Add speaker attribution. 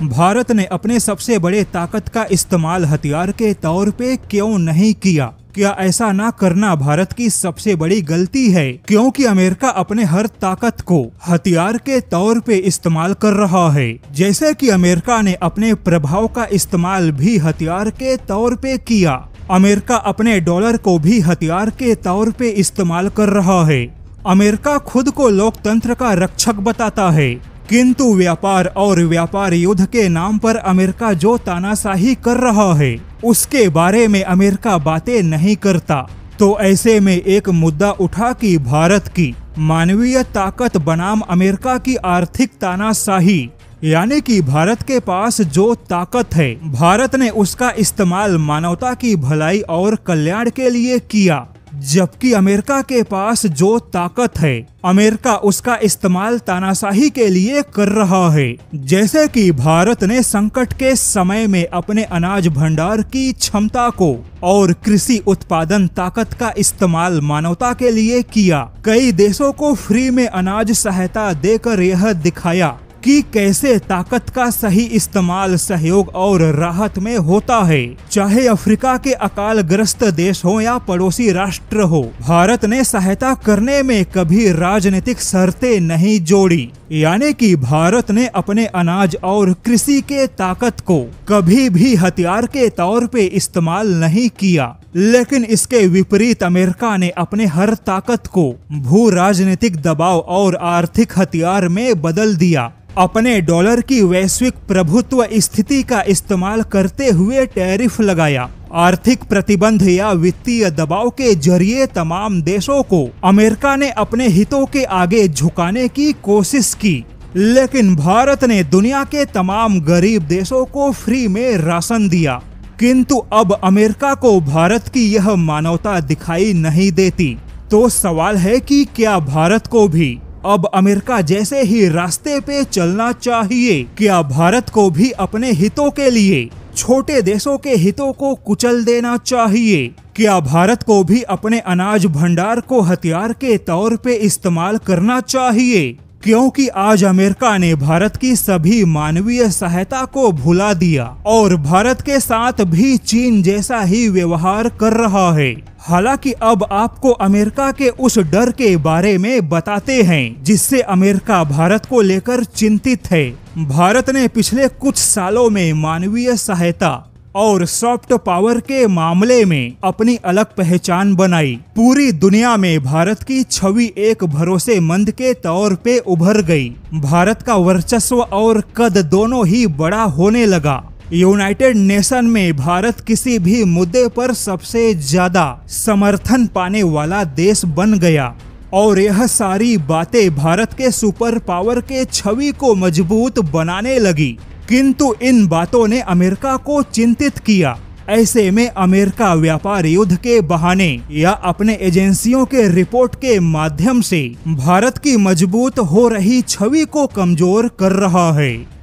Speaker 1: भारत ने अपने सबसे बड़े ताकत का इस्तेमाल हथियार के तौर पे क्यों नहीं किया? क्या ऐसा ना करना भारत की सबसे बड़ी गलती है? क्योंकि अमेरिका अपने हर ताकत को हथियार के तौर पे इस्तेमाल कर रहा है। जैसे कि अमेरिका ने अपने प्रभाव का इस्तेमाल भी हथियार के तौर पे किया। अमेरिका अपने डॉलर को भी हथियार के तौर पे इस्तेमाल कर रहा है। अमेरिका खुद को लोकतंत्र का रक्षक बताता है, किंतु व्यापार और व्यापार युद्ध के नाम पर अमेरिका जो तानाशाही कर रहा है उसके बारे में अमेरिका बातें नहीं करता। तो ऐसे में एक मुद्दा उठा कि भारत की मानवीय ताकत बनाम अमेरिका की आर्थिक तानाशाही, यानी कि भारत के पास जो ताकत है भारत ने उसका इस्तेमाल मानवता की भलाई और कल्याण के लिए किया, जबकि अमेरिका के पास जो ताकत है अमेरिका उसका इस्तेमाल तानाशाही के लिए कर रहा है। जैसे कि भारत ने संकट के समय में अपने अनाज भंडार की क्षमता को और कृषि उत्पादन ताकत का इस्तेमाल मानवता के लिए किया। कई देशों को फ्री में अनाज सहायता देकर यह दिखाया कि कैसे ताकत का सही इस्तेमाल सहयोग और राहत में होता है। चाहे अफ्रीका के अकाल ग्रस्त देश हो या पड़ोसी राष्ट्र हो, भारत ने सहायता करने में कभी राजनीतिक शर्तें नहीं जोड़ी। यानी कि भारत ने अपने अनाज और कृषि के ताकत को कभी भी हथियार के तौर पे इस्तेमाल नहीं किया। लेकिन इसके विपरीत अमेरिका ने अपने हर ताकत को भू राजनीतिक दबाव और आर्थिक हथियार में बदल दिया। अपने डॉलर की वैश्विक प्रभुत्व स्थिति का इस्तेमाल करते हुए टैरिफ लगाया। आर्थिक प्रतिबंध या वित्तीय दबाव के जरिए तमाम देशों को अमेरिका ने अपने हितों के आगे झुकाने की कोशिश की। लेकिन भारत ने दुनिया के तमाम गरीब देशों को फ्री में राशन दिया। किंतु अब अमेरिका को भारत की यह मानवता दिखाई नहीं देती। तो सवाल है कि क्या भारत को भी अब अमेरिका जैसे ही रास्ते पे चलना चाहिए? क्या भारत को भी अपने हितों के लिए छोटे देशों के हितों को कुचल देना चाहिए? क्या भारत को भी अपने अनाज भंडार को हथियार के तौर पे इस्तेमाल करना चाहिए? क्योंकि आज अमेरिका ने भारत की सभी मानवीय सहायता को भुला दिया और भारत के साथ भी चीन जैसा ही व्यवहार कर रहा है। हालांकि अब आपको अमेरिका के उस डर के बारे में बताते हैं जिससे अमेरिका भारत को लेकर चिंतित है। भारत ने पिछले कुछ सालों में मानवीय सहायता और सॉफ्ट पावर के मामले में अपनी अलग पहचान बनाई। पूरी दुनिया में भारत की छवि एक भरोसेमंद के तौर पे उभर गई। भारत का वर्चस्व और कद दोनों ही बड़ा होने लगा। यूनाइटेड नेशन में भारत किसी भी मुद्दे पर सबसे ज्यादा समर्थन पाने वाला देश बन गया और यह सारी बातें भारत के सुपर पावर के छवि को मजबूत बनाने लगी। किंतु इन बातों ने अमेरिका को चिंतित किया। ऐसे में अमेरिका व्यापार युद्ध के बहाने या अपने एजेंसियों के रिपोर्ट के माध्यम से भारत की मजबूत हो रही छवि को कमजोर कर रहा है।